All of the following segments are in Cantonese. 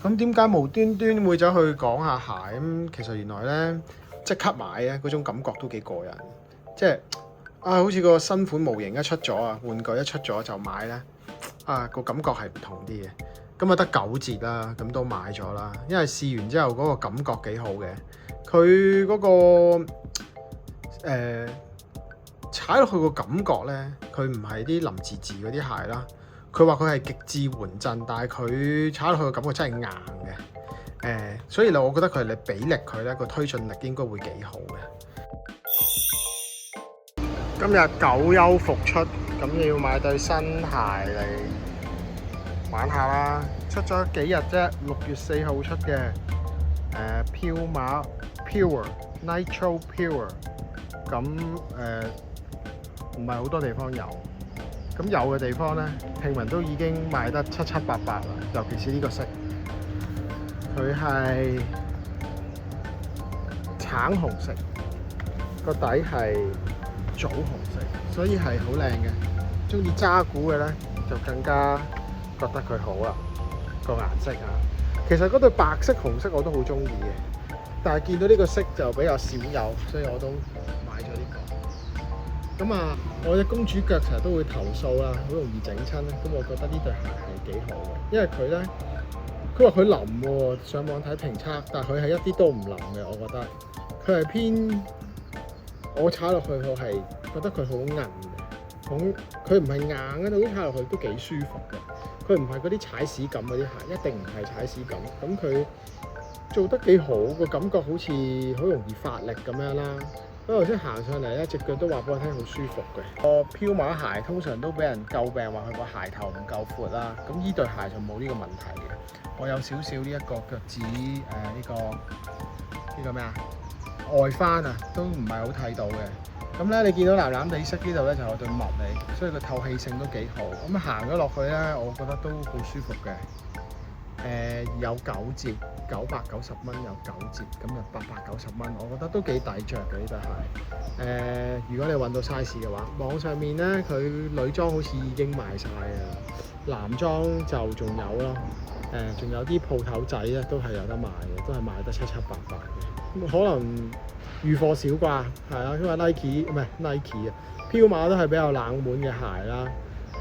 咁點解無端端會走去講下鞋咁？其實原來咧即刻買咧嗰種感覺都幾過癮，即係好似個新款模型一出咗啊，玩具一出咗就買咧個感覺係唔同啲嘅。咁啊得9折啦，咁都買咗啦，因為試完之後嗰個感覺幾好嘅。佢嗰個踩落去個感覺咧，佢唔係啲林字字嗰啲鞋啦。佢話佢係極致緩震，但係佢踩落去個感覺真係硬嘅。所以我覺得佢你俾力佢咧個推進力應該會幾好嘅。今日久休復出，咁要買對新鞋嚟玩下啦。出咗幾日啫，6月4號出嘅Puma Pure Nitro Pure， 咁唔係好多地方有。咁有嘅地方咧，聽聞都已經賣得七七八八啦。尤其是呢個色，佢係橙紅色，個底係棗紅色，所以係好靚嘅。中意渣古嘅咧，就更加覺得佢好啦。個顏色啊，其實嗰對白色、紅色我都好中意嘅，但係見到呢個色就比較少有，所以我都買咗呢個。咁我隻公主腳成日都會投訴啦，好容易整親咧。咁我覺得呢對鞋係幾好嘅，因為佢咧，佢話佢腍喎，上網睇評測，但係佢係一啲都唔腍嘅。我覺得佢係偏，我踩落去我係覺得佢好硬嘅，佢唔係硬嘅，到踩落去都幾舒服嘅。佢唔係嗰啲踩屎感嗰啲鞋，一定唔係踩屎感。咁佢做得幾好，個感覺好似好容易發力咁樣啦。我頭先行上嚟咧，隻腳都話俾我聽好舒服嘅。個Puma鞋通常都俾人詬病話佢個鞋頭唔夠闊啦，咁呢對鞋就冇呢個問題嘅。我有少少呢一個腳趾呢個咩啊外翻啊，都唔係好睇到嘅。咁咧，你見到藍藍地色呢度咧就有對襪嚟，所以個透氣性都幾好。咁行咗落去咧，我覺得都好舒服嘅。有9折，990蚊有9折，咁就890蚊，我覺得都幾抵着嘅呢對鞋。如果你揾到 size 嘅話，網上面咧佢女裝好似已經賣晒啦，男裝就仲有咯。仲有啲鋪頭仔咧都係有得賣嘅，都係賣得七七八八嘅。咁可能預貨少啩，係啊，因為 Nike 唔係 Nike 啊，Puma都係比較冷門嘅鞋啦。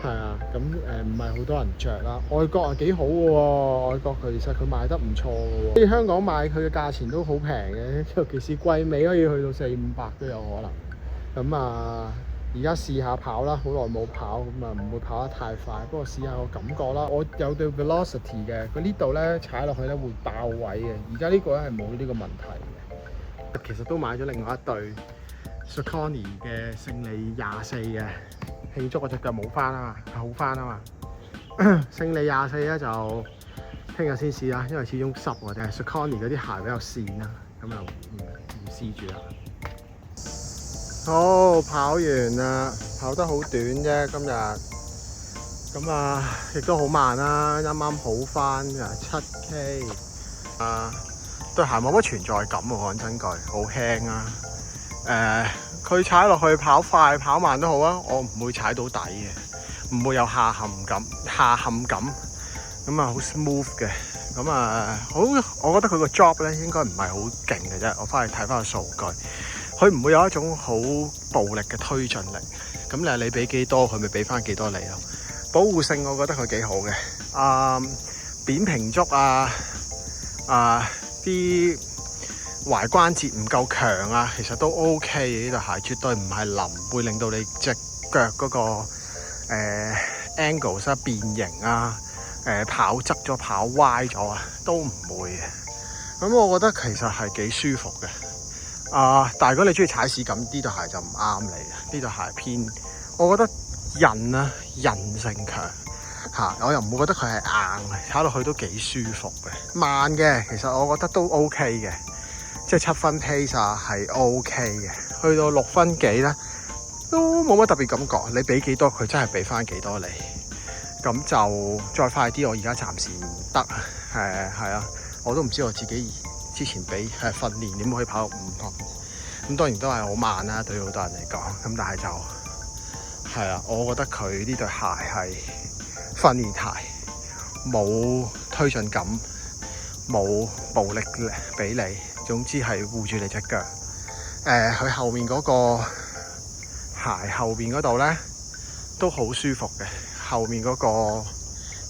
係啊，咁唔係好多人着啦。外國啊幾好嘅喎，外國其實佢賣得唔錯嘅喎。喺香港買佢嘅價錢都好平嘅，尤其是季尾可以去到400-500都有可能。咁而家試下跑啦，好耐冇跑，咁唔會跑得太快。不過試下個感覺啦。我有對 Velocity 嘅，佢呢度咧踩落去咧會爆位嘅。而家呢個咧係冇呢個問題嘅。其實都買咗另外一對 Saucony 嘅勝利24嘅。慶祝我隻腳冇翻啊嘛，好翻啊嘛。勝利24咧就聽日先試啦，因為始終濕喎，定係 Saucony 嗰啲鞋比較跣啦，咁就唔試住啦。好，跑完啦，跑得好短啫今日，咁亦都好慢啦，啱啱好翻7K。對鞋冇乜存在感喎，講真句，好輕啊。佢踩落去跑快跑慢都好啊，我唔會踩到底嘅，唔會有下陷感，咁好 smooth 嘅，咁好，我覺得佢個 drop 咧應該唔係好勁嘅啫，我翻去睇翻個數據，佢唔會有一種好暴力嘅推進力，咁你俾幾多佢咪俾翻幾多你咯，保護性我覺得佢幾好嘅，扁平足啲踝關節唔夠強啊，其實都 OK 嘅，呢對鞋絕對唔係腍，會令到你隻腳嗰個angles 變形啊，跑側咗跑歪咗啊，都唔會嘅。咁我覺得其實係幾舒服嘅。但係如果你中意踩屎咁，呢對鞋就唔啱你嘅。呢對鞋偏，我覺得韌性強我又唔會覺得佢係硬，踩落去都幾舒服嘅。慢嘅，其實我覺得都 OK 嘅。即係7分 pace 係 OK 嘅，去到6分幾咧都冇乜特別感覺。你俾幾多佢真係俾翻幾多你，咁就再快啲。我而家暫時唔得，係啊，我都唔知我自己之前俾訓練點可以跑到5分。咁當然都係好慢啦，對好多人嚟講。咁但係就係啊，我覺得佢呢對鞋係訓練鞋，冇推進感。冇暴力俾你，總之係護住你隻腳。佢後面嗰個鞋後邊嗰度咧都好舒服嘅，後面嗰個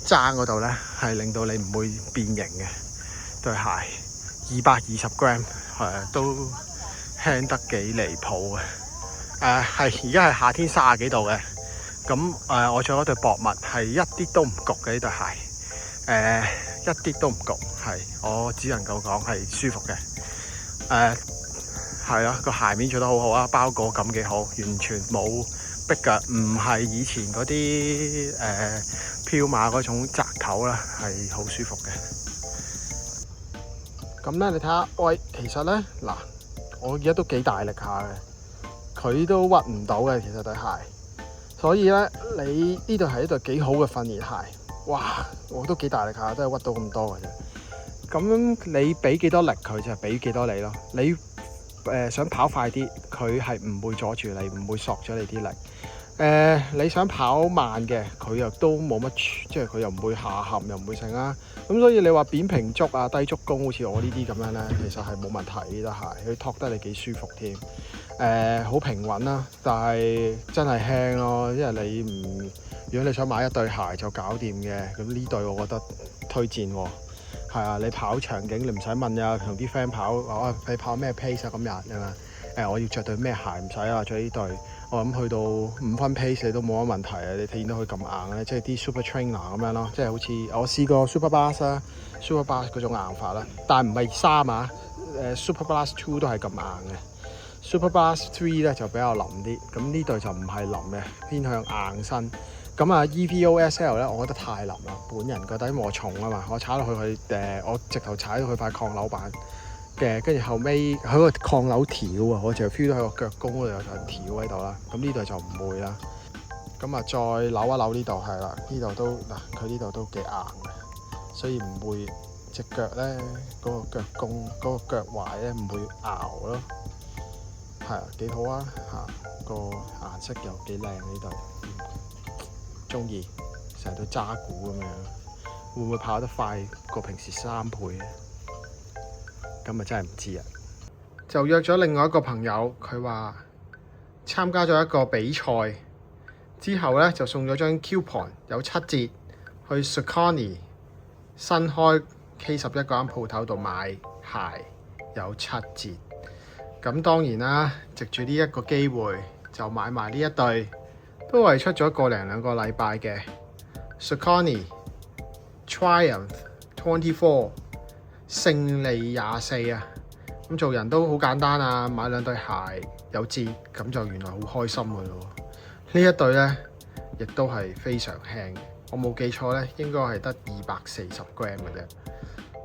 踭嗰度咧係令到你唔會變形嘅對鞋。220 gram 都輕得幾離譜嘅。係而家係夏天30幾度嘅，咁我着嗰對薄襪係一啲都唔焗嘅呢對鞋，一啲都唔焗，係我只能夠講係舒服嘅。係咯，個鞋面做得好好啊，包裹感幾好，完全冇逼腳，唔係以前嗰啲飄馬嗰種窄頭啦，係好舒服嘅。咁咧，你睇下，喂，其實咧嗱，我而家都幾大力下嘅，佢都屈唔到嘅，其實對鞋。所以咧，你呢對係一對幾好嘅訓練鞋。哇，我都幾大力下，都係屈到咁多嘅啫。咁你俾幾多力佢就俾幾多你咯。你想跑快啲，佢係唔會阻住你，唔會索咗你啲力。你想跑慢嘅，佢又都冇乜，即係佢又唔會下陷，又唔會剩啦。咁所以你話扁平足啊、低足弓，好似我呢啲咁樣咧，其實係冇問題呢對鞋，佢托得你幾舒服添。好平穩啦，但係真係輕咯，因為如果你想買一對鞋就搞掂嘅，咁呢對我覺得推薦喎。係啊，你跑場景你唔使問啊，同啲 friend 跑，你跑咩 pace 啊今日啊嘛？我要着對咩鞋唔使啊，着呢對。我諗去到5分 pace 你都冇乜問題啊！你見到佢咁硬咧，即係啲 Super Trainer 咁樣咯，即係好似我試過 Super Blast 啦，Super Blast 嗰種硬法啦，但係唔係3啊，Super Blast 2都係咁硬嘅。Super Blast 3咧就比較腍啲，咁呢對就唔係腍嘅，偏向硬身。咁啊 EVO SL 咧，我覺得太腍啦，本人覺得因為我重啊嘛，我踩落去我直頭踩到佢塊抗扭板嘅，跟住後尾喺個抗扭條啊，我就 feel 到喺個腳弓嗰度有條條喺度啦。咁呢度就唔會啦。咁啊，再扭一扭呢度係啦，呢度都嗱，佢呢度都幾硬嘅，所以唔會隻腳咧嗰個腳弓嗰個腳踝咧唔會拗咯。係啊，幾好啊嚇，個顏色又幾靚呢度，中意成對渣鼓咁樣，會唔會跑得快過平時3倍咧？咁啊真係唔知啊！就約咗另外一個朋友，佢話參加咗一個比賽之後咧，就送咗張 coupon 有7折去 Saucony 新開 K11嗰間鋪頭度買鞋有7折。咁當然啦，藉住呢一個機會就買埋呢一對，都係出咗個零2個禮拜嘅 Saucony Triumph 24勝利24啊！咁做人都好簡單啊，買2對鞋有折，咁就原來好開心嘅咯。呢一對咧，亦都係非常輕嘅，我冇記錯咧，應該係得240 gram 嘅啫。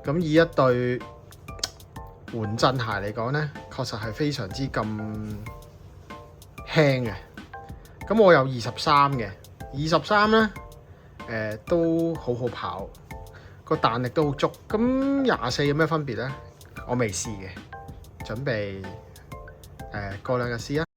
咁以一對緩震鞋嚟講咧，確實係非常之咁輕嘅。咁我有23嘅，23咧都好好跑，個彈力都好足。咁24有咩分別咧？我未試嘅，準備過2日試啊！